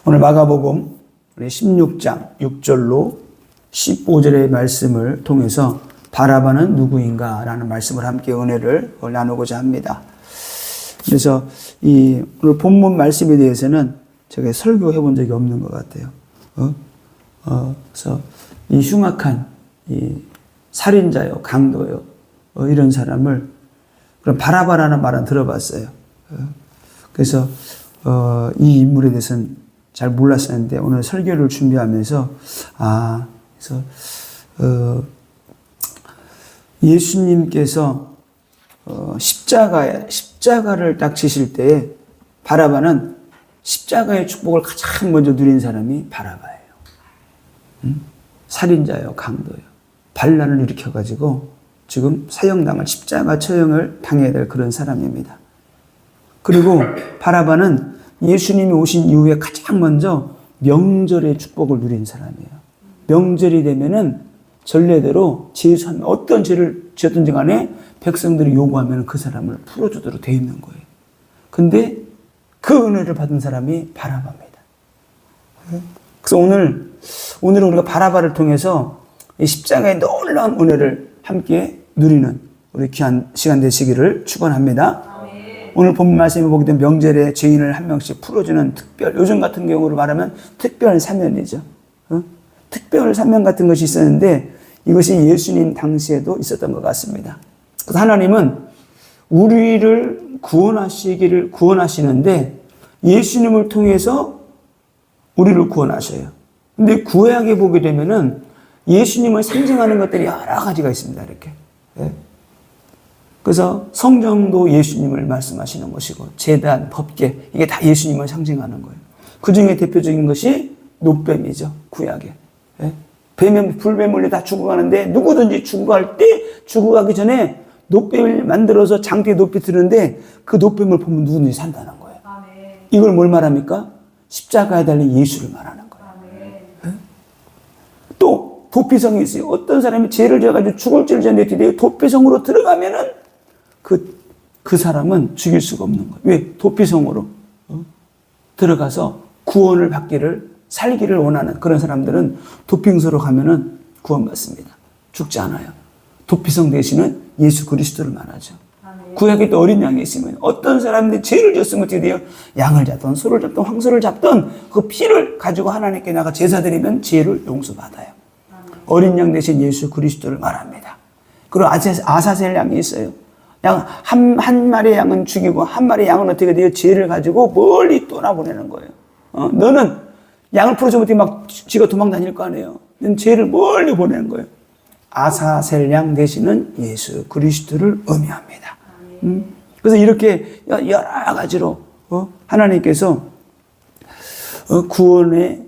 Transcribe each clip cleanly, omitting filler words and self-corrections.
오늘 마가복음 16장 6절로 15절의 말씀을 통해서 바라바는 누구인가 라는 말씀을 함께 은혜를 나누고자 합니다. 그래서 오늘 본문 말씀에 대해서는 제가 설교해 본 적이 없는 것 같아요. 그래서 이 흉악한 이 살인자요, 강도요, 이런 사람을 그럼 바라바라는 말은 들어봤어요. 그래서 이 인물에 대해서는 잘 몰랐었는데 오늘 설교를 준비하면서 그래서 예수님께서 십자가를 딱 지실 때에 바라바는 십자가의 축복을 가장 먼저 누린 사람이 바라바예요. 살인자요, 강도요. 반란을 일으켜가지고 지금 사형당할 십자가 처형을 당해야 될 그런 사람입니다. 그리고 바라바는 예수님이 오신 이후에 가장 먼저 명절의 축복을 누린 사람이에요. 명절이 되면은 전례대로 제수하면 어떤 죄를 지었든지 간에 백성들이 요구하면 그 사람을 풀어주도록 되어 있는 거예요. 근데 그 은혜를 받은 사람이 바라바입니다. 그래서 오늘은 우리가 바라바를 통해서 이 십자가의 놀라운 은혜를 함께 누리는 우리 귀한 시간 되시기를 축원합니다. 오늘 본문 말씀에 보게 된 명절에 죄인을 한 명씩 풀어주는 특별, 요즘 같은 경우로 말하면 특별 사면이죠. 특별 사면 같은 것이 있었는데 이것이 예수님 당시에도 있었던 것 같습니다. 그래서 하나님은 우리를 구원하시는데 예수님을 통해서 우리를 구원하셔요. 근데 구약에 보게 되면은 예수님을 상징하는 것들이 여러 가지가 있습니다. 이렇게. 그래서 성경도 예수님을 말씀하시는 것이고 제단, 법궤 이게 다 예수님을 상징하는 거예요. 그 중에 대표적인 것이 노뱀이죠. 구약에. 뱀은 불뱀을 다 죽어가는데 누구든지 죽어가기 전에 노뱀을 만들어서 장대에 높이 드는데 그 노뱀을 보면 누구든지 산다는 거예요. 이걸 뭘 말합니까? 십자가에 달린 예수를 말하는 거예요. 또 도피성이 있어요. 어떤 사람이 죄를 지어가지고 죽을 죄를 지었는데 도피성으로 들어가면은 그 사람은 죽일 수가 없는 거예요. 왜? 도피성으로 들어가서 구원을 살기를 원하는 그런 사람들은 도피성으로 가면은 구원받습니다. 죽지 않아요. 도피성 대신은 예수 그리스도를 말하죠. 구약에 또 어린 양이 있으면 어떤 사람들이 죄를 지었으면 어떻게 돼요? 양을 잡던 소를 잡던 황소를 잡던 그 피를 가지고 하나님께 나가 제사드리면 죄를 용서받아요. 어린 양 대신 예수 그리스도를 말합니다. 그리고 아사셀 양이 있어요. 한 마리의 양은 죽이고 한 마리의 양은 어떻게 돼요? 죄를 가지고 멀리 떠나보내는 거예요. 너는 양을 풀어주면 어떻게 막 지가 도망 다닐 거 아니에요. 너는 죄를 멀리 보내는 거예요. 아사셀 양 대신은 예수 그리스도를 의미합니다. 그래서 이렇게 여러 가지로 하나님께서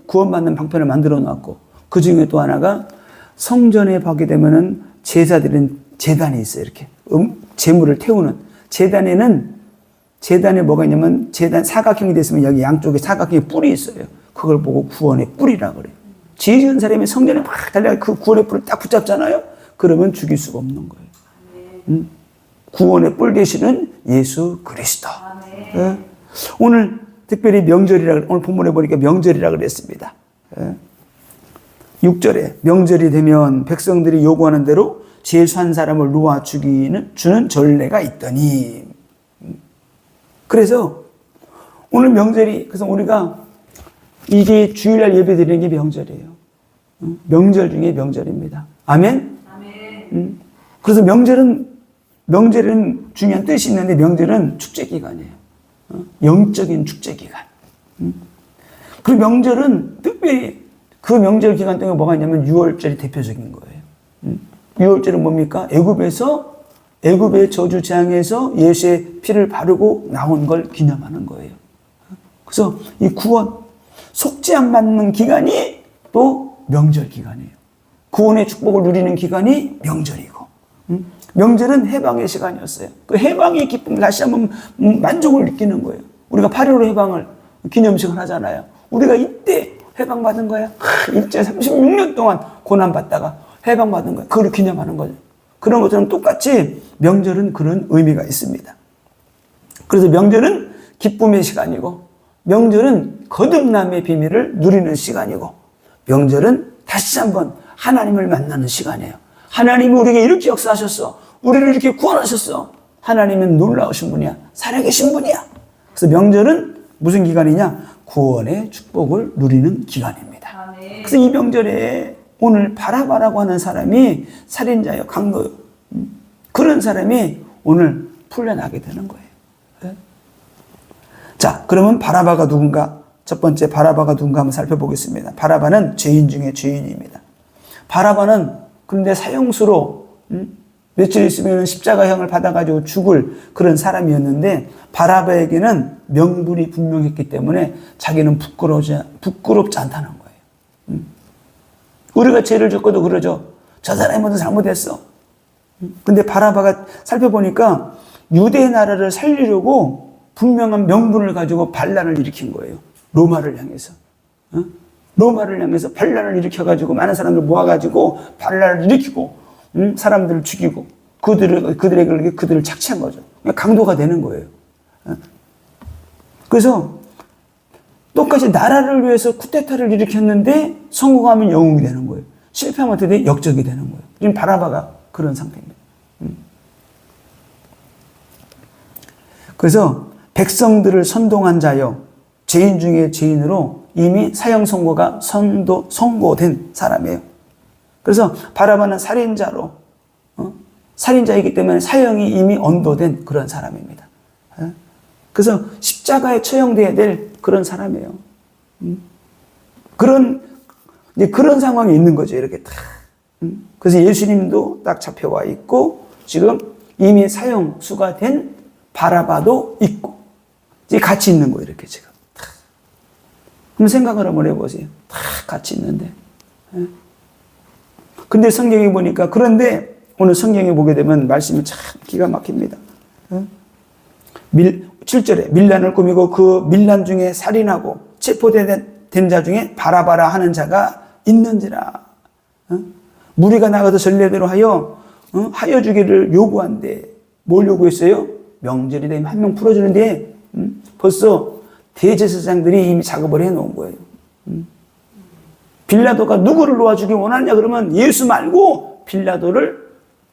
구원받는 방편을 만들어 놨고 그 중에 또 하나가 성전에 가게 되면은 제사드린 제단이 있어요. 이렇게 제물을 태우는 제단에 뭐가 있냐면 제단 사각형이 됐으면 여기 양쪽에 사각형에 뿔이 있어요. 그걸 보고 구원의 뿔이라 그래요. 죄 지은 사람이 성전에 막 달려가 그 구원의 뿔을 딱 붙잡잖아요. 그러면 죽일 수가 없는 거예요. 구원의 뿔 되시는 예수 그리스도. 오늘 특별히 오늘 본문에 보니까 명절이라 그랬습니다. 6절에 명절이 되면 백성들이 요구하는 대로 제수한 사람을 놓아 주는 전례가 있더니. 그래서 오늘 그래서 우리가 이게 주일날 예배 드리는 게 명절이에요. 명절 중에 명절입니다. 아멘? 그래서 명절은 중요한 뜻이 있는데 명절은 축제 기간이에요. 영적인 축제 기간. 그리고 명절은 특별히 그 명절 기간 동안 뭐가 있냐면 6월절이 대표적인 거예요. 6월절은 뭡니까? 애굽의 저주 재앙에서 예수의 피를 바르고 나온 걸 기념하는 거예요. 그래서 이 구원, 속죄 안 받는 기간이 또 명절 기간이에요. 구원의 축복을 누리는 기간이 명절이고, 명절은 해방의 시간이었어요. 그 해방의 기쁨을 다시 한번 만족을 느끼는 거예요. 우리가 8.15 해방을 기념식을 하잖아요. 우리가 이때 해방받은 거야. 일제 36년 동안 고난받다가 해방받은 거야. 그걸 기념하는 거죠. 그런 것처럼 똑같이 명절은 그런 의미가 있습니다. 그래서 명절은 기쁨의 시간이고 명절은 거듭남의 비밀을 누리는 시간이고, 명절은 다시 한번 하나님을 만나는 시간이에요. 하나님이 우리에게 이렇게 역사하셨어. 우리를 이렇게 구원하셨어. 하나님은 놀라우신 분이야. 살아계신 분이야. 그래서 명절은 무슨 기간이냐? 구원의 축복을 누리는 기간입니다. 그래서 이 명절에 오늘 바라바라고 하는 사람이 살인자요, 강도요. 그런 사람이 오늘 풀려나게 되는 거예요. 네? 자, 그러면 바라바가 누군가? 첫 번째 바라바가 누군가 한번 살펴보겠습니다. 바라바는 죄인 중에 죄인입니다. 바라바는 그런데 사형수로 며칠 있으면 십자가형을 받아가지고 죽을 그런 사람이었는데, 바라바에게는 명분이 분명했기 때문에 자기는 부끄럽지 않다는 거예요. 우리가 죄를 짓고도 그러죠. 저 사람이 먼저 잘못했어. 근데 바라바가 살펴보니까 유대 나라를 살리려고 분명한 명분을 가지고 반란을 일으킨 거예요. 로마를 향해서. 로마를 향해서 반란을 일으켜가지고 많은 사람들 모아가지고 반란을 일으키고 사람들을 죽이고 그들을 착취한 거죠. 강도가 되는 거예요. 그래서 똑같이 나라를 위해서 쿠데타를 일으켰는데 성공하면 영웅이 되는 거예요. 실패하면 어떻게 돼? 역적이 되는 거예요. 지금 바라바가 그런 상태입니다. 그래서 백성들을 선동한 자여, 죄인 중에 죄인으로 이미 사형 선고가 선고된 사람이에요. 그래서 바라바는 살인자로, 살인자이기 때문에 사형이 이미 언도된 그런 사람입니다. 그래서 십자가에 처형돼야 될 그런 사람이에요. 그런 상황이 있는 거죠. 이렇게 딱. 그래서 예수님도 딱 잡혀와 있고, 지금 이미 사형수가 된 바라바도 있고, 이제 같이 있는 거예요. 이렇게 지금. 그럼 생각을 한번 해보세요. 다 같이 있는데. 근데 성경에 보니까, 그런데 오늘 성경에 보게 되면 말씀이 참 기가 막힙니다. 7절에 밀란을 꾸미고 그 밀란 중에 살인하고 체포된 자 중에 바라바라 하는 자가 있는지라. 무리가 나가서 전례대로 하여 주기를 요구한대. 뭘 요구했어요? 명절이 되면 한 명 풀어주는데 벌써 대제사장들이 이미 작업을 해놓은 거예요. 빌라도가 누구를 놓아주기 원하느냐 그러면 예수 말고 빌라도를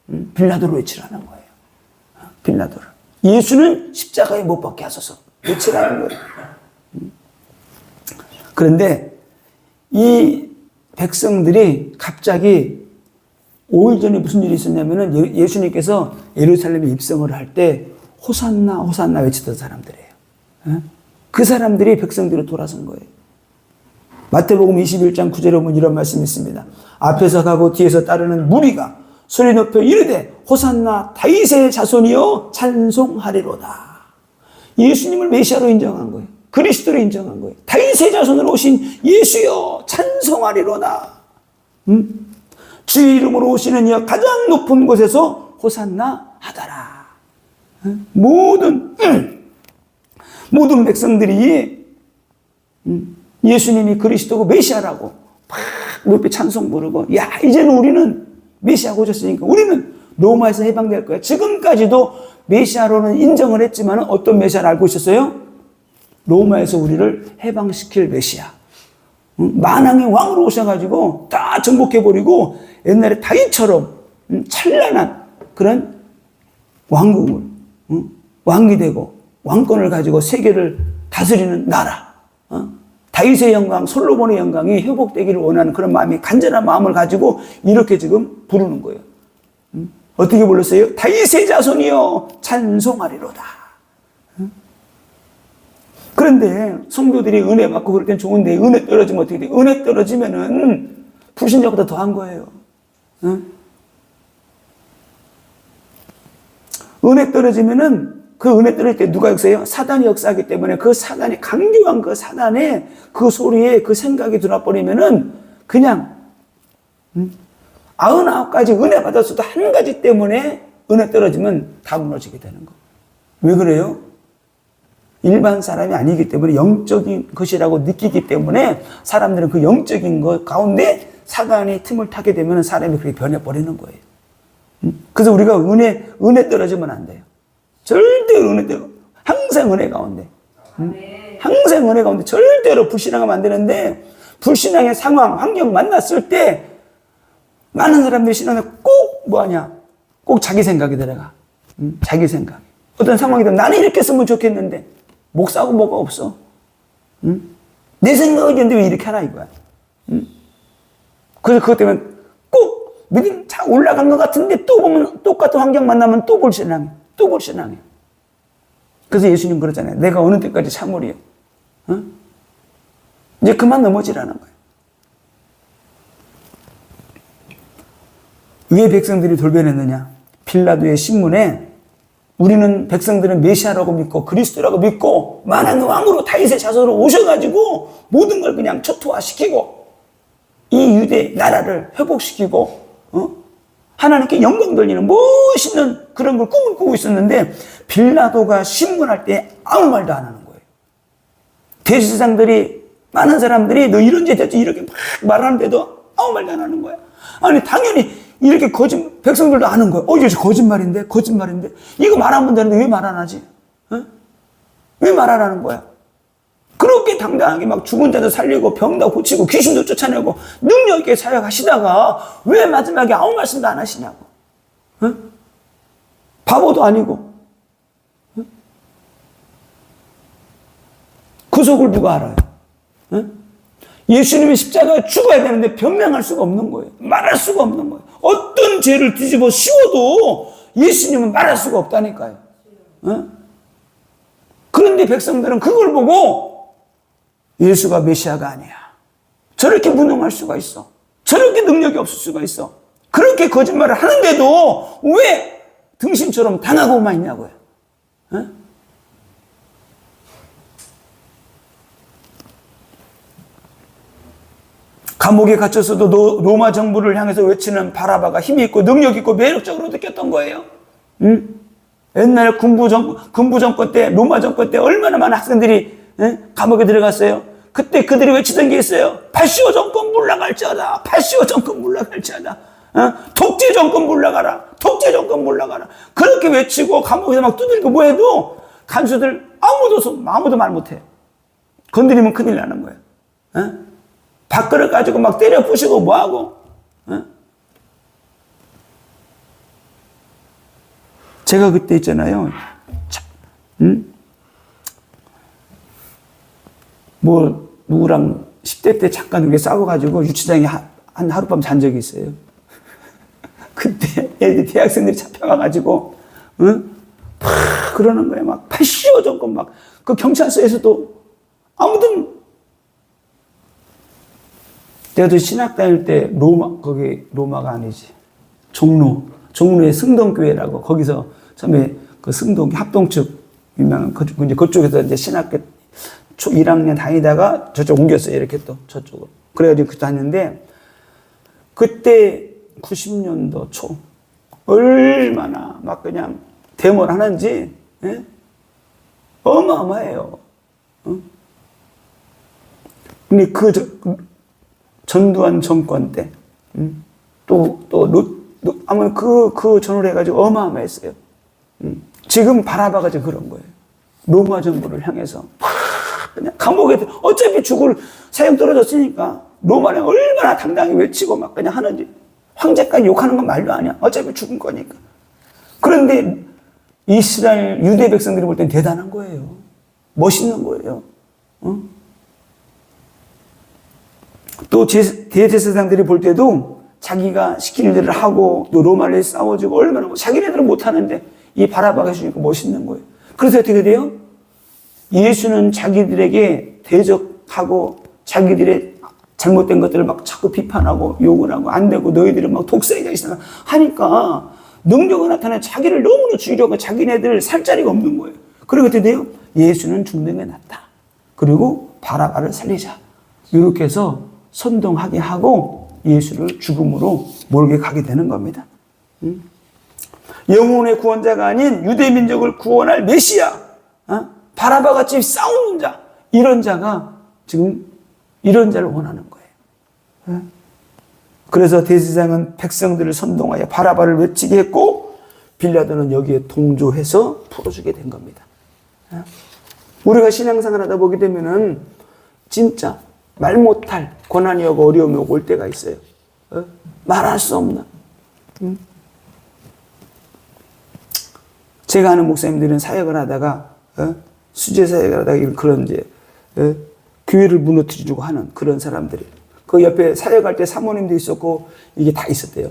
외치라는 거예요. 빌라도를. 예수는 십자가에 못 박게 하소서. 외치라는 거예요. 그런데 이 백성들이 갑자기 5일 전에 무슨 일이 있었냐면은 예수님께서 예루살렘에 입성을 할 때 호산나 호산나 외치던 사람들이에요. 그 사람들이 백성들을 돌아선 거예요. 마태복음 21장 9절에 보면 이런 말씀이 있습니다. 앞에서 가고 뒤에서 따르는 무리가 소리 높여 이르되 호산나 다윗의 자손이여 찬송하리로다. 예수님을 메시아로 인정한 거예요. 그리스도로 인정한 거예요. 다윗의 자손으로 오신 예수여 찬송하리로다. 주의 이름으로 오시는 이여 가장 높은 곳에서 호산나 하더라. 모든 백성들이 예수님이 그리스도고 메시아라고 막 높이 찬송 부르고, 야 이제는 우리는 메시아가 오셨으니까 우리는 로마에서 해방될 거야. 지금까지도 메시아로는 인정을 했지만 어떤 메시아를 알고 있었어요? 로마에서 우리를 해방시킬 메시아. 만왕의 왕으로 오셔가지고 다 정복해버리고 옛날에 다윗처럼 찬란한 그런 왕국을, 왕이 되고 왕권을 가지고 세계를 다스리는 나라. 다윗의 영광, 솔로몬의 영광이 회복되기를 원하는 그런 마음이, 간절한 마음을 가지고 이렇게 지금 부르는 거예요. 어떻게 불렀어요? 다윗의 자손이여 찬송하리로다. 그런데 성도들이 은혜 받고 그럴 땐 좋은데 은혜 떨어지면 어떻게 돼요? 은혜 떨어지면은 불신자보다 더한 거예요. 은혜 떨어지면은 그 은혜 떨어질 때 누가 역사해요? 사단이 역사하기 때문에 그 사단이, 강조한 그 사단의 그 소리에 그 생각이 들어버리면은 그냥 99가지 은혜 받았어도 한 가지 때문에 은혜 떨어지면 다 무너지게 되는 거. 왜 그래요? 일반 사람이 아니기 때문에 영적인 것이라고 느끼기 때문에 사람들은 그 영적인 것 가운데 사단이 틈을 타게 되면 사람이 그렇게 변해버리는 거예요. 그래서 우리가 은혜 떨어지면 안 돼요. 절대 은혜 떨어. 항상 은혜 가운데. 항상 은혜 가운데 절대로 불신앙하면 안 되는데, 불신앙의 상황, 환경 만났을 때 많은 사람들이 신앙에 꼭 뭐하냐? 꼭 자기 생각이 들어가. 자기 생각. 어떤 상황이든 나는 이렇게 했으면 좋겠는데 목사하고 뭐가 없어. 내 생각이 있는데 왜 이렇게 하나 이거야. 그래서 그것 때문에 꼭 믿음 잘 올라간 것 같은데 또 보면 똑같은 환경 만나면 또 불신앙해. 또 불신앙해. 그래서 예수님 그러잖아요. 내가 어느 때까지 참으리요. 이제 그만 넘어지라는 거예요. 왜 백성들이 돌변했느냐? 빌라도의 신문에 우리는 백성들은 메시아라고 믿고 그리스도라고 믿고 만한 왕으로 다윗의 자손으로 오셔가지고 모든 걸 그냥 초토화시키고 이 유대 나라를 회복시키고 하나님께 영광 돌리는 멋있는 그런 걸 꿈을 꾸고 있었는데 빌라도가 신문할 때 아무 말도 안 하는 거예요. 대제사장들이 많은 사람들이 너 이런 죄 됐지 이렇게 막 말하는데도 아무 말도 안 하는 거야. 아니 당연히 이렇게 백성들도 아는 거야. 이거 거짓말인데 이거 말하면 되는데 왜 말 안 하지? 왜 말 안 하는 거야? 그렇게 당당하게 막 죽은 자도 살리고 병도 고치고 귀신도 쫓아내고 능력 있게 사역하시다가 왜 마지막에 아무 말씀도 안 하시냐고. 바보도 아니고. 그 속을 누가 알아요? 예수님이 십자가에 죽어야 되는데 변명할 수가 없는 거예요. 말할 수가 없는 거예요. 어떤 죄를 뒤집어 씌워도 예수님은 말할 수가 없다니까요. 그런데 백성들은 그걸 보고 예수가 메시아가 아니야. 저렇게 무능할 수가 있어. 저렇게 능력이 없을 수가 있어. 그렇게 거짓말을 하는데도 왜 등신처럼 당하고만 있냐고요. 감옥에 갇혔어도 로마 정부를 향해서 외치는 바라바가 힘이 있고 능력 있고 매력적으로 느꼈던 거예요. 옛날 군부 정권 때, 로마 정권 때 얼마나 많은 학생들이 감옥에 들어갔어요. 그때 그들이 외치던 게 있어요. 파시오 정권 물러갈지어다. 파시오 정권 물러갈지어다. 독재 정권 물러가라. 독재 정권 물러가라. 그렇게 외치고 감옥에서 막 두들기고 뭐 해도 간수들 아무도 말 못해요. 건드리면 큰일 나는 거예요. 밥그릇 가지고 막 때려 부시고 뭐하고. 제가 그때 있잖아요. 뭐 누구랑 10대 때 잠깐 이렇게 싸워가지고 유치장에 한 하룻밤 잔 적이 있어요. 그때 애들 대학생들이 잡혀가가지고 막 그러는 거예요. 막 파시오 정권 막 그 경찰서에서도 아무도. 내가 신학 다닐 때 로마가 아니지. 종로의 승동교회라고 거기서 처음에 그 승동 합동 측 유명한 그쪽에서 이제 신학교 초 1학년 다니다가 저쪽 옮겼어요. 이렇게 또 저쪽으로. 그래가지고 그때 다녔는데 그때 90년도 초 얼마나 막 그냥 데모를 하는지 어마어마해요. 근데 전두환 정권 때, 아마 그 전후로 해가지고 어마어마했어요. 지금 바라바가 지금 그런 거예요. 로마 정부를 향해서. 그냥 감옥에, 어차피 죽을 사형 떨어졌으니까, 로마는 얼마나 당당히 외치고 막 그냥 하는지, 황제까지 욕하는 건 말도 아니야. 어차피 죽은 거니까. 그런데 이스라엘 유대 백성들이 볼 땐 대단한 거예요. 멋있는 거예요. 또 대제사장들이 볼 때도 자기가 시킬 일을 하고 또 로마를 싸워주고 얼마나 자기네들은 못하는데 이 바라바가 해주니까 멋있는 거예요. 그래서 어떻게 돼요? 예수는 자기들에게 대적하고 자기들의 잘못된 것들을 막 자꾸 비판하고 욕을 하고 안 되고 너희들은 막 독사이자 있어 하니까 능력을 나타내 자기를 너무나 죽이려고 자기네들 살 자리가 없는 거예요. 그리고 어떻게 돼요? 예수는 죽는 게 낫다. 그리고 바라바를 살리자. 이렇게 해서 선동하게 하고 예수를 죽음으로 몰게 가게 되는 겁니다. 영혼의 구원자가 아닌 유대 민족을 구원할 메시아, 바라바같이 싸우는 자, 이런 자가 지금 이런 자를 원하는 거예요. 그래서 대제사장은 백성들을 선동하여 바라바를 외치게 했고 빌라도는 여기에 동조해서 풀어주게 된 겁니다. 우리가 신앙생활 하다 보게 되면은 진짜 말 못할 고난이 오고 어려움이 오고 올 때가 있어요. 말할 수 없는. 제가 아는 목사님들은 사역을 하다가 수제 사역을 하다가 그런 이제 교회를 무너뜨리려고 하는 그런 사람들이. 그 옆에 사역할 때 사모님도 있었고 이게 다 있었대요.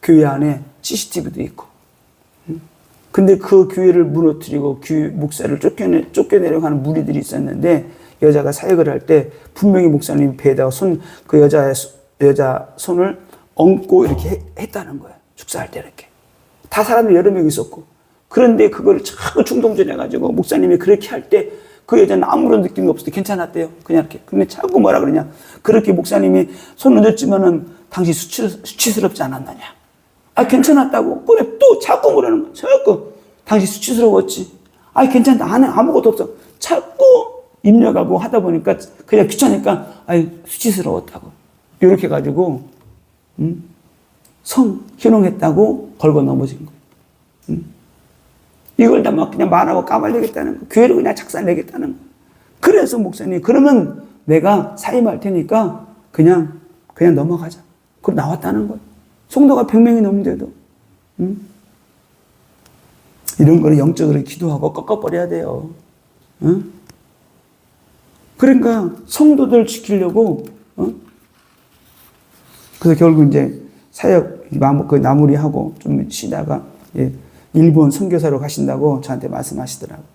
교회 안에 CCTV도 있고. 근데 그 교회를 무너뜨리고 교회 목사를 쫓겨내려고 하는 무리들이 있었는데 여자가 사역을 할 때 분명히 목사님이 배에다가 그 여자 손을 얹고 이렇게 했다는 거예요. 축사할 때 이렇게. 다 사람들 여러 명 있었고. 그런데 그걸 자꾸 충동전해가지고 목사님이 그렇게 할 때 그 여자는 아무런 느낌이 없을 때 괜찮았대요. 그냥 이렇게. 근데 자꾸 뭐라 그러냐. 그렇게 목사님이 손 얹었지만은 당신 수치스럽지 않았느냐. 아, 괜찮았다고. 그래, 또 자꾸 뭐라는 거야. 자꾸. 당신 수치스러웠지. 아, 괜찮다. 안에 아무것도 없어. 자꾸 입력하고 하다 보니까 그냥 귀찮으니까, 아이, 수치스러웠다고. 이렇게 해가지고, 성희롱했다고 걸고 넘어진 거예요. 이걸 다 막 그냥 말하고 까발리겠다는 거. 교회를 그냥 작살내겠다는 거. 그래서 목사님, 그러면 내가 사임할 테니까 그냥 넘어가자. 그럼 나왔다는 거예요. 성도가 100명이 넘는데도. 이런 거를 영적으로 기도하고 꺾어버려야 돼요. 그러니까 성도들 지키려고, 그래서 결국 이제 사역 마무리하고 좀 쉬다가, 예, 일본 선교사로 가신다고 저한테 말씀하시더라고요.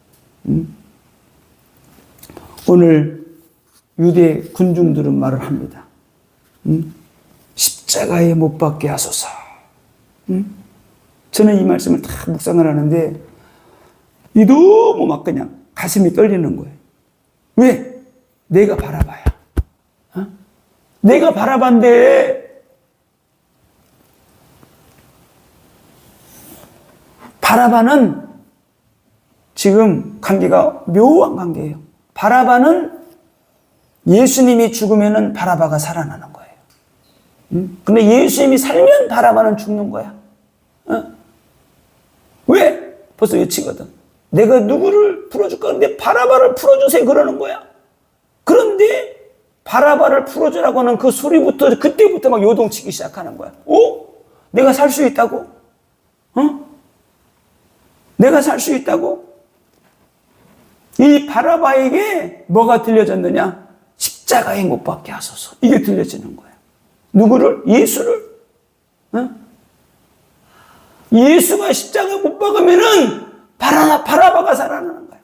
오늘 유대 군중들은 말을 합니다. 십자가에 못 박게 하소서. 저는 이 말씀을 다 묵상을 하는데 이 너무 막 그냥 가슴이 떨리는 거예요. 왜? 내가 바라봐야. 내가 바라반데 바라바는 지금 관계가 묘한 관계예요. 바라바는 예수님이 죽으면은 바라바가 살아나는 거예요. 근데 예수님이 살면 바라바는 죽는 거야. 왜? 벌써 외치거든. 내가 누구를 풀어줄까? 근데 바라바를 풀어주세요. 그러는 거야. 그런데 바라바를 풀어주라고 하는 그 소리부터 그때부터 막 요동치기 시작하는 거야. 내가 살 수 있다고? 내가 살 수 있다고? 이 바라바에게 뭐가 들려졌느냐? 십자가에 못 박게 하소서. 이게 들려지는 거예요. 누구를? 예수를. 예수가 십자가에 못 박으면은 바라바가 살아나는 거예요.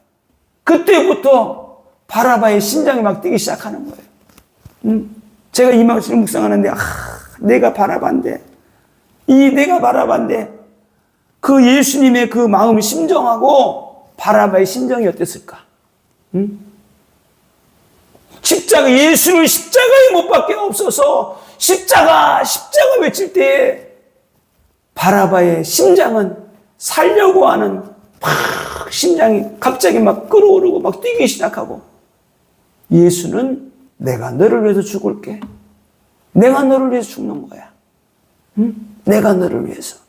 그때부터 바라바의 심장이 막 뛰기 시작하는 거예요. 제가 이 말씀을 묵상하는데, 내가 바라바인데, 내가 바라바인데, 그 예수님의 그 마음 심정하고 바라바의 심정이 어땠을까? 예수를 십자가에 못 박게 없어서 십자가 외칠 때 바라바의 심장은 살려고 하는 심장이 갑자기 막 끓어오르고 막 뛰기 시작하고 예수는 내가 너를 위해서 죽을게. 내가 너를 위해서 죽는 거야. 내가 너를 위해서.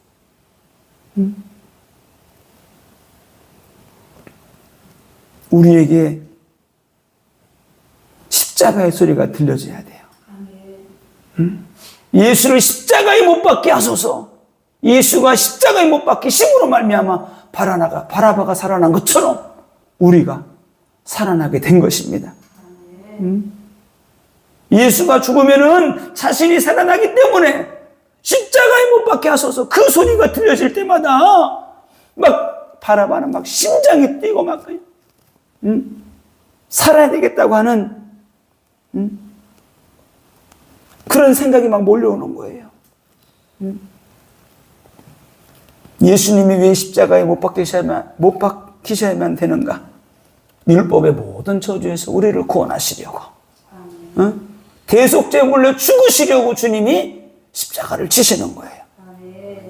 우리에게 십자가의 소리가 들려져야 돼요. 예수를 십자가에 못 박게 하소서. 예수가 십자가에 못 박게 힘으로 말미암아 바라바가 살아난 것처럼 우리가 살아나게 된 것입니다. 예수가 죽으면은 자신이 살아나기 때문에 십자가에 못 박게 하소서. 그 소리가 들려질 때마다 막 바라바는 막 심장이 뛰고 막 살아야 되겠다고 하는 그런 생각이 막 몰려오는 거예요. 예수님이 왜 십자가에 못 박히셔야만 되는가? 율법의 모든 저주에서 우리를 구원하시려고. 대속제물로 죽으시려고 주님이 십자가를 지시는 거예요.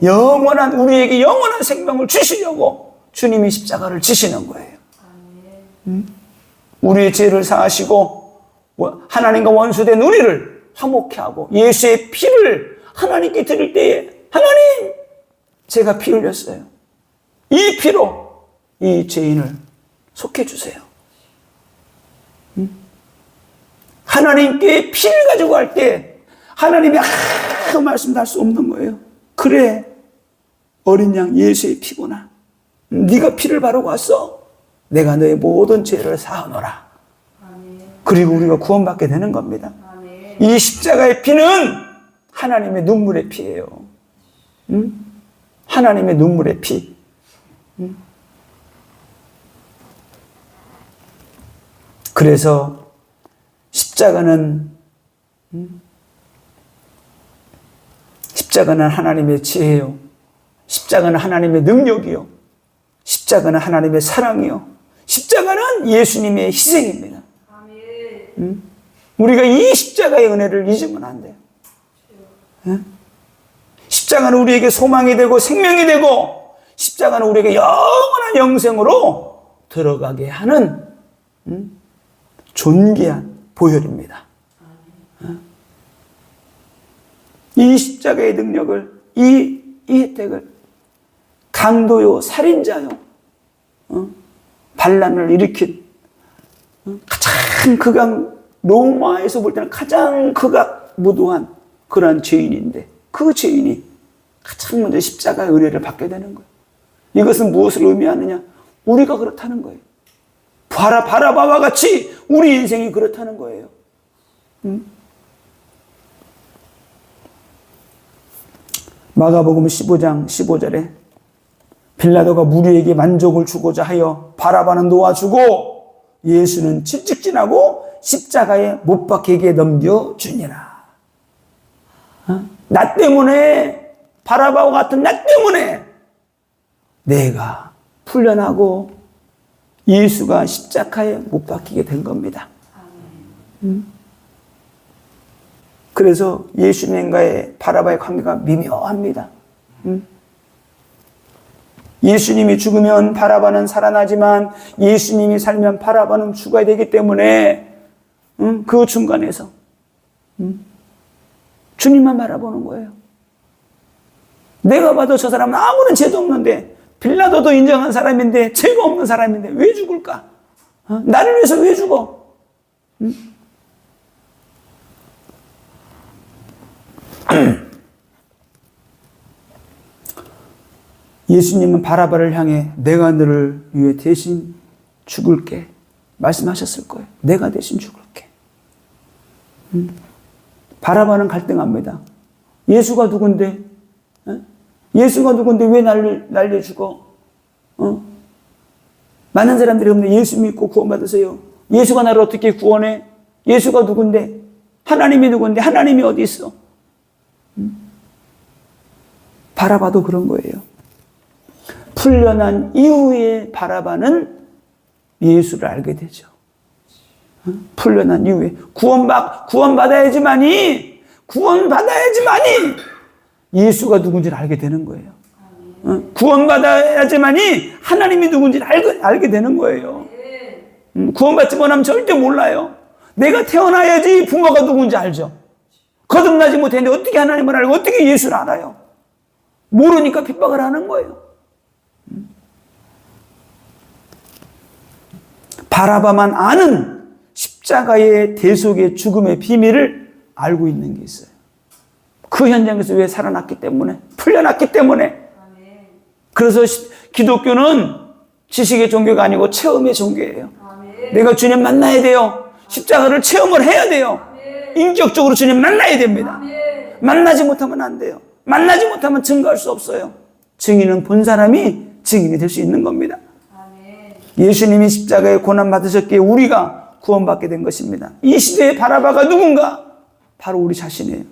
우리에게 영원한 생명을 주시려고 주님이 십자가를 지시는 거예요. 우리의 죄를 사하시고 하나님과 원수된 우리를 화목케 하고 예수의 피를 하나님께 드릴 때에 하나님, 제가 피 흘렸어요. 이 피로 이 죄인을 속해 주세요. 하나님께 피를 가지고 할 때 하나님이 아무 말씀도 할 수 없는 거예요. 그래, 어린 양 예수의 피구나. 네가 피를 바르고 왔어. 내가 너의 모든 죄를 사하노라. 그리고 우리가 구원받게 되는 겁니다. 이 십자가의 피는 하나님의 눈물의 피예요. 하나님의 눈물의 피. 그래서 십자가는 하나님의 지혜요. 십자가는 하나님의 능력이요. 십자가는 하나님의 사랑이요. 십자가는 예수님의 희생입니다. 우리가 이 십자가의 은혜를 잊으면 안 돼요. 십자가는 우리에게 소망이 되고 생명이 되고 십자가는 우리에게 영원한 영생으로 들어가게 하는 존귀한 보혈입니다. 이 십자가의 능력을, 이 혜택을 강도요, 살인자요, 반란을 일으킨 가장 로마에서 볼 때는 가장 극악무도한 그러한 죄인인데 그 죄인이 가장 먼저 십자가의 은혜를 받게 되는 거예요. 이것은 무엇을 의미하느냐? 우리가 그렇다는 거예요. 바라바와 같이 우리 인생이 그렇다는 거예요. 마가복음 15장 15절에 빌라도가 무리에게 만족을 주고자 하여 바라바는 놓아주고 예수는 직직진하고 십자가에 못 박히게 넘겨주니라. 나 때문에, 바라바와 같은 나 때문에 내가 풀려나고 예수가 십자가에 못 박히게 된 겁니다. 그래서 예수님과의 바라바의 관계가 미묘합니다. 예수님이 죽으면 바라바는 살아나지만 예수님이 살면 바라바는 죽어야 되기 때문에 그 중간에서 주님만 바라보는 거예요. 내가 봐도 저 사람은 아무런 죄도 없는데, 빌라도도 인정한 사람인데, 죄가 없는 사람인데 왜 죽을까? 나를 위해서 왜 죽어? 예수님은 바라바를 향해 내가 너를 위해 대신 죽을게 말씀하셨을 거예요. 내가 대신 죽을게. 바라바는 갈등합니다. 예수가 누군데? 예수가 누군데 왜 날려 죽어? 많은 사람들이 없는데 예수 믿고 구원받으세요. 예수가 나를 어떻게 구원해? 예수가 누군데? 하나님이 누군데? 하나님이 어디 있어? 바라바도 그런 거예요. 풀려난 이후에 바라바는 예수를 알게 되죠. 풀려난 이후에 구원받아야지만이 예수가 누군지를 알게 되는 거예요. 구원받아야지만이 하나님이 누군지를 알게 되는 거예요. 구원받지 못하면 절대 몰라요. 내가 태어나야지 부모가 누군지 알죠. 거듭나지 못했는데 어떻게 하나님을 알고 어떻게 예수를 알아요? 모르니까 핍박을 하는 거예요. 바라바만 아는 십자가의 대속의 죽음의 비밀을 알고 있는 게 있어요. 그 현장에서 왜 살아났기 때문에, 풀려났기 때문에. 그래서 기독교는 지식의 종교가 아니고 체험의 종교예요. 내가 주님 만나야 돼요. 십자가를 체험을 해야 돼요. 인격적으로 주님 만나야 됩니다. 만나지 못하면 안 돼요. 만나지 못하면 증거할 수 없어요. 증인은 본 사람이 증인이 될 수 있는 겁니다. 예수님이 십자가에 고난 받으셨기에 우리가 구원받게 된 것입니다. 이 시대의 바라바가 누군가? 바로 우리 자신이에요.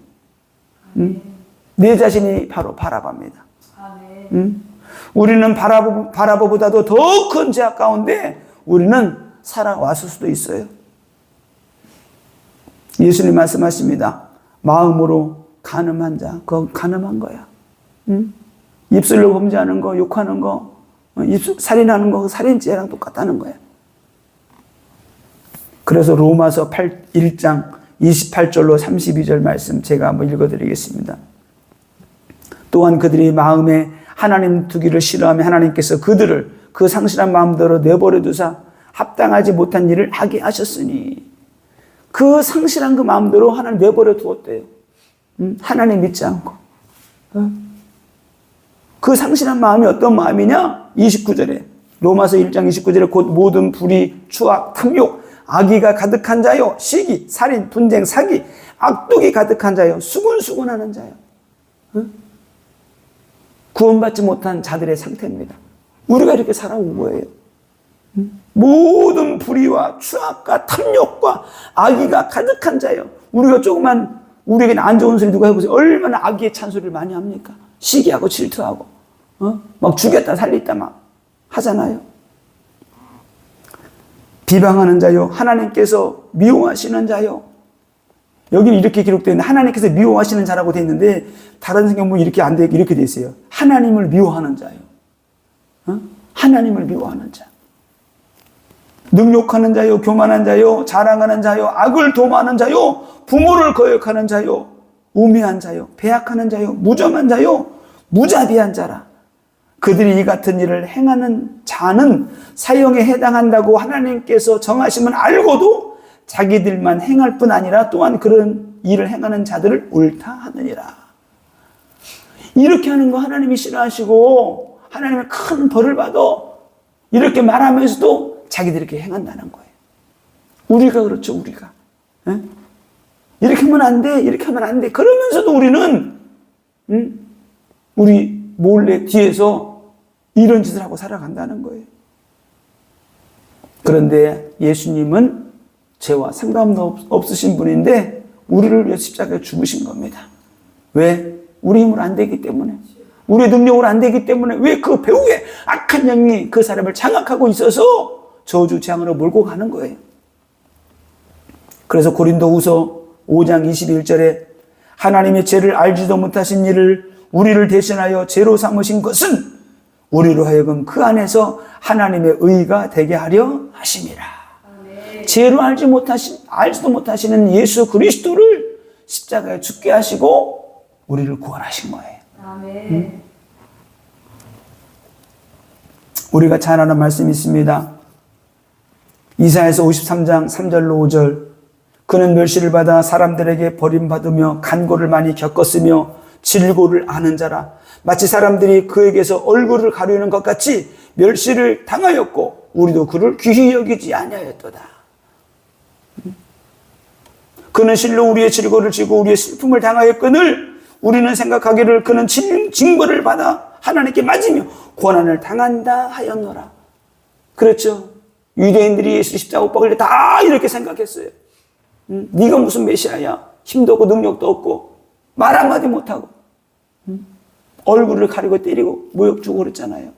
내 자신이 바로 바라바입니다. 우리는 바라바보다도 더 큰 죄악 가운데 우리는 살아왔을 수도 있어요. 예수님 말씀하십니다. 마음으로 간음한 자, 그거 간음한 거야. 입술로 범죄하는 거, 욕하는 거, 살인하는 거, 살인죄랑 똑같다는 거예요. 그래서 로마서 1장 28절로 32절 말씀 제가 한번 읽어드리겠습니다. 또한 그들이 마음에 하나님 두기를 싫어하며 하나님께서 그들을 그 상실한 마음대로 내버려 두사 합당하지 못한 일을 하게 하셨으니. 그 상실한 그 마음대로 하나님 내버려 두었대요. 하나님 믿지 않고. 그 상실한 마음이 어떤 마음이냐? 29절에 로마서 1장 29절에 곧 모든 불의, 추악, 탐욕, 악의가 가득한 자요, 시기, 살인, 분쟁, 사기, 악독이 가득한 자요, 수군수군하는 자요. 구원받지 못한 자들의 상태입니다. 우리가 이렇게 살아온 거예요. 모든 불의와 추악과 탐욕과 악의가 가득한 자요. 우리가 조그만 우리에게 안 좋은 소리 누가 해보세요. 얼마나 악의의 찬소리를 많이 합니까? 시기하고 질투하고 막 죽였다 살렸다 막 하잖아요. 비방하는 자요, 하나님께서 미워하시는 자요. 여기는 이렇게 기록되어 있는데 하나님께서 미워하시는 자라고 되어 있는데 다른 성경 보면 이렇게 안 돼, 이렇게 되어 있어요. 하나님을 미워하는 자요. 하나님을 미워하는 자. 능욕하는 자요, 교만한 자요, 자랑하는 자요, 악을 도모하는 자요, 부모를 거역하는 자요, 우매한 자요, 배약하는 자요, 무점한 자요, 무자비한 자라. 그들이 이 같은 일을 행하는 자는 사형에 해당한다고 하나님께서 정하시면 알고도 자기들만 행할 뿐 아니라 또한 그런 일을 행하는 자들을 옳다 하느니라. 이렇게 하는 거 하나님이 싫어하시고 하나님의 큰 벌을 받아 이렇게 말하면서도 자기들이 이렇게 행한다는 거예요. 우리가 그렇죠, 우리가. 에? 이렇게 하면 안 돼, 이렇게 하면 안 돼. 그러면서도 우리는 우리 몰래 뒤에서 이런 짓을 하고 살아간다는 거예요. 그런데 예수님은 죄와 상관도 없으신 분인데 우리를 위해 십자가에 죽으신 겁니다. 왜? 우리 힘으로 안 되기 때문에. 우리의 능력으로 안 되기 때문에. 왜? 그 배후에 악한 영이 그 사람을 장악하고 있어서 저주 재앙으로 몰고 가는 거예요. 그래서 고린도후서 5장 21절에 하나님의 죄를 알지도 못하신 이를 우리를 대신하여 죄로 삼으신 것은 우리로 하여금 그 안에서 하나님의 의가 되게 하려 하심이라. 죄로 알지도 못하시는 예수 그리스도를 십자가에 죽게 하시고 우리를 구원하신 거예요. 아멘. 우리가 잘 아는 말씀이 있습니다. 이사야서 53장 3절로 5절. 그는 멸시를 받아 사람들에게 버림받으며 간고를 많이 겪었으며 질고를 아는 자라. 마치 사람들이 그에게서 얼굴을 가리는 것 같이 멸시를 당하였고 우리도 그를 귀히 여기지 아니하였도다. 그는 실로 우리의 질고를 지고 우리의 슬픔을 당하였거늘 우리는 생각하기를 그는 징벌을 받아 하나님께 맞으며 고난을 당한다 하였노라. 그렇죠. 유대인들이 예수 십자가 못 박을 때 다 이렇게 생각했어요. 네가 무슨 메시아야. 힘도 없고 능력도 없고 말 한마디 못하고 얼굴을 가리고 때리고 모욕 주고 그랬잖아요.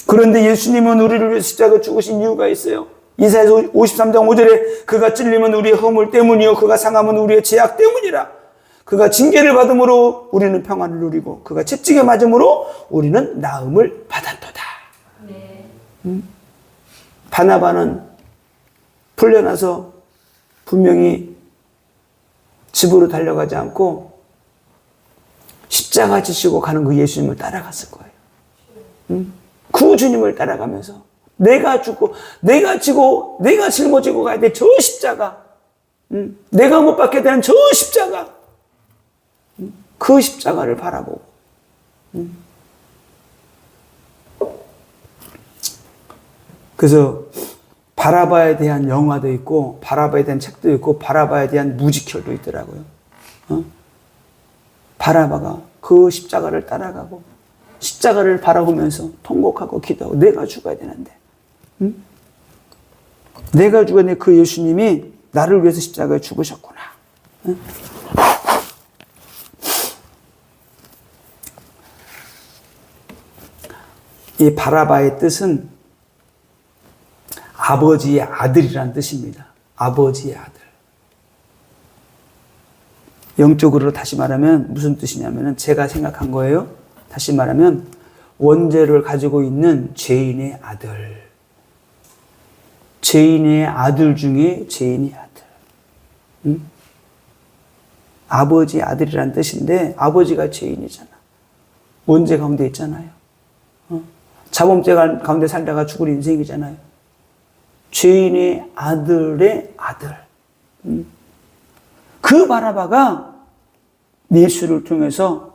그런데 예수님은 우리를 위해 십자가 죽으신 이유가 있어요. 이사야서 53장 5절에 그가 찔림은 우리의 허물 때문이요 그가 상함은 우리의 죄악 때문이라. 그가 징계를 받음으로 우리는 평안을 누리고 그가 채찍에 맞음으로 우리는 나음을 받았도다. 네. 바나바는 풀려나서 분명히 집으로 달려가지 않고 십자가 지시고 가는 그 예수님을 따라갔을 거예요. 그 주님을 따라가면서 내가 죽고 내가 지고 내가 짊어지고 가야 돼. 저 십자가. 내가 못 받게 되는 저 십자가. 그 십자가를 바라보고 그래서 바라바에 대한 영화도 있고 바라바에 대한 책도 있고 바라바에 대한 뮤지컬도 있더라고요. 바라바가 그 십자가를 따라가고 십자가를 바라보면서 통곡하고 기도하고 내가 죽어야 되는데 내가 죽어야 되는 그 예수님이 나를 위해서 십자가에 죽으셨구나. 이 바라바의 뜻은 아버지의 아들이라는 뜻입니다. 아버지의 아들. 영적으로 다시 말하면 무슨 뜻이냐면 제가 생각한 거예요. 다시 말하면 원죄를 가지고 있는 죄인의 아들. 죄인의 아들 중에 죄인의 아들. 아버지의 아들이라는 뜻인데 아버지가 죄인이잖아. 원죄 가운데 있잖아요. 자범죄 가운데 살다가 죽을 인생이잖아요. 죄인의 아들의 아들. 그 바라바가 예수를 통해서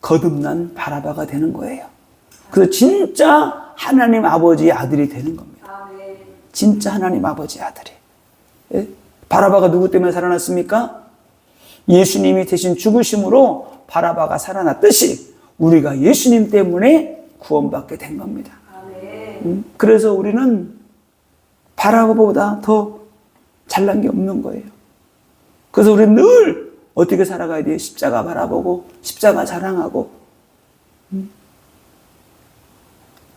거듭난 바라바가 되는 거예요. 그래서 진짜 하나님 아버지의 아들이 되는 겁니다. 진짜 하나님 아버지의 아들이. 예? 바라바가 누구 때문에 살아났습니까? 예수님이 대신 죽으심으로 바라바가 살아났듯이 우리가 예수님 때문에 구원받게 된 겁니다. 그래서 우리는 바라바보다 더 잘난 게 없는 거예요. 그래서 우리는 늘 어떻게 살아가야 돼요? 십자가 바라보고 십자가 자랑하고.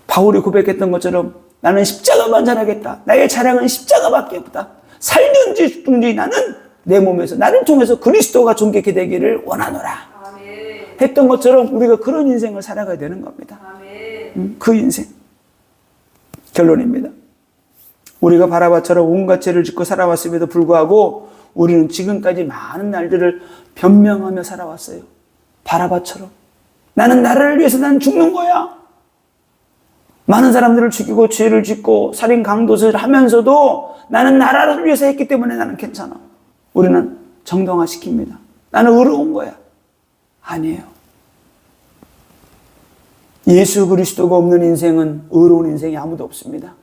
바울이 고백했던 것처럼 나는 십자가만 자랑하겠다. 나의 자랑은 십자가밖에 없다. 살든지 죽든지 나는 내 몸에서 나를 통해서 그리스도가 존귀케 되기를 원하노라. 아멘. 했던 것처럼 우리가 그런 인생을 살아가야 되는 겁니다. 아멘. 그 인생. 결론입니다. 우리가 바라바처럼 온갖 죄를 짓고 살아왔음에도 불구하고 우리는 지금까지 많은 날들을 변명하며 살아왔어요. 바라바처럼. 나는 나라를 위해서 난 죽는 거야. 많은 사람들을 죽이고 죄를 짓고 살인 강도를 하면서도 나는 나라를 위해서 했기 때문에 나는 괜찮아. 우리는 정당화시킵니다. 나는 의로운 거야. 아니에요. 예수 그리스도가 없는 인생은 의로운 인생이 아무도 없습니다.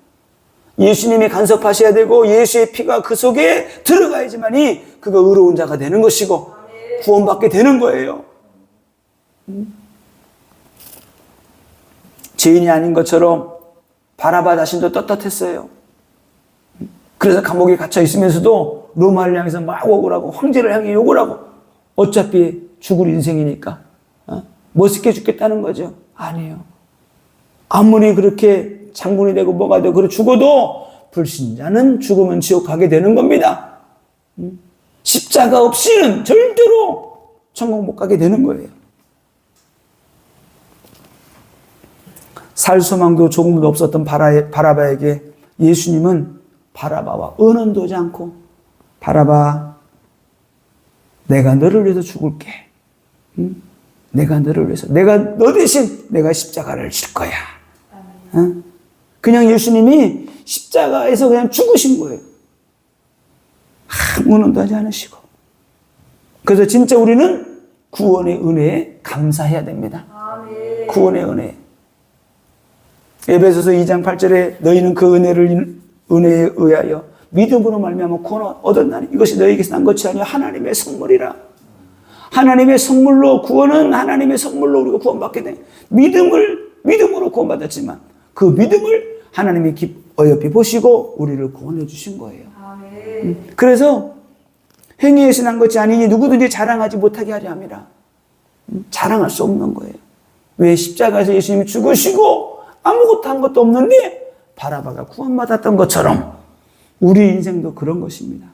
예수님이 간섭하셔야 되고 예수의 피가 그 속에 들어가야지만이 그가 의로운 자가 되는 것이고 구원받게 되는 거예요. 죄인이 아닌 것처럼 바라바 자신도 떳떳했어요. 그래서 감옥에 갇혀 있으면서도 로마를 향해서 막 욕을 하고 황제를 향해 욕을 하고 어차피 죽을 인생이니까 멋있게 죽겠다는 거죠. 아니에요. 아무리 그렇게 장군이 되고 뭐가 되고 그래 죽어도 불신자는 죽으면 지옥 가게 되는 겁니다. 십자가 없이는 절대로 천국 못 가게 되는 거예요. 살 소망도 조금도 없었던 바라바에게 예수님은 바라바와 언언도 하지 않고 바라바 내가 너를 위해서 죽을게. 내가 너를 위해서 내가 너 대신 내가 십자가를 질 거야. 그냥 예수님이 십자가에서 그냥 죽으신 거예요. 아무 언언도 하지 않으시고. 그래서 진짜 우리는 구원의 은혜에 감사해야 됩니다. 구원의 은혜. 에베소서 2장 8절에 너희는 그 은혜에 의하여 믿음으로 말미암아 구원을 얻었나니 이것이 너희에게서 난 것이 아니라 하나님의 선물이라. 하나님의 선물로 구원은 하나님의 선물로 우리가 구원받게 돼. 믿음으로 구원받았지만 그 믿음을 하나님이 어여삐 보시고 우리를 구원해 주신 거예요. 그래서 행위에서 난 것이 아니니 누구든지 자랑하지 못하게 하려 함이라. 자랑할 수 없는 거예요. 왜 십자가에서 예수님이 죽으시고 아무것도 한 것도 없는데 바라바가 구원받았던 것처럼 우리 인생도 그런 것입니다.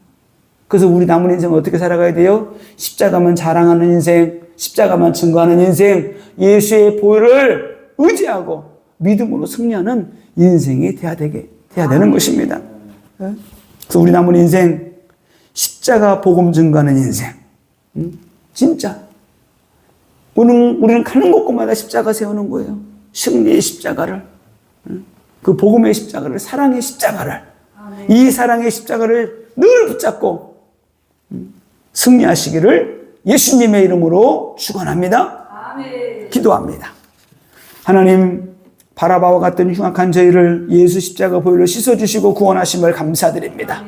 그래서 우리 남은 인생은 어떻게 살아가야 돼요? 십자가만 자랑하는 인생, 십자가만 증거하는 인생, 예수의 보혈을 의지하고 믿음으로 승리하는 인생이 돼야 되는 것입니다. 그래서 우리 남은 인생, 십자가 복음 증거하는 인생. 진짜. 우리는 가는 곳곳마다 십자가 세우는 거예요. 승리의 십자가를, 그 복음의 십자가를, 사랑의 십자가를, 이 사랑의 십자가를 늘 붙잡고 승리하시기를 예수님의 이름으로 축원합니다. 기도합니다. 하나님, 바라바와 같은 흉악한 저희를 예수 십자가 보혈로 씻어주시고 구원하심을 감사드립니다.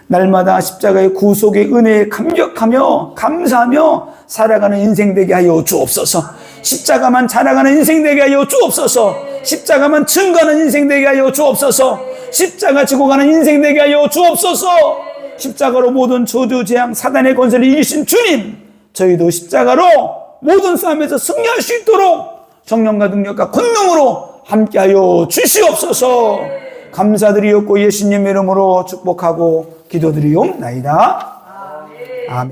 날마다 십자가의 구속의 은혜에 감격하며 감사하며 살아가는 인생 되게 하여 주옵소서. 십자가만 자랑하는 인생 되게 하여 주옵소서. 십자가만 증거하는 인생 되게 하여 주옵소서. 십자가 지고 가는 인생 되게 하여 주옵소서. 십자가로 모든 저주 재앙 사단의 권세를 이기신 주님, 저희도 십자가로 모든 싸움에서 승리할 수 있도록 성령과 능력과 권능으로 함께하여 주시옵소서. 감사드리옵고 예수님 이름으로 축복하고 기도드리옵나이다. 아멘.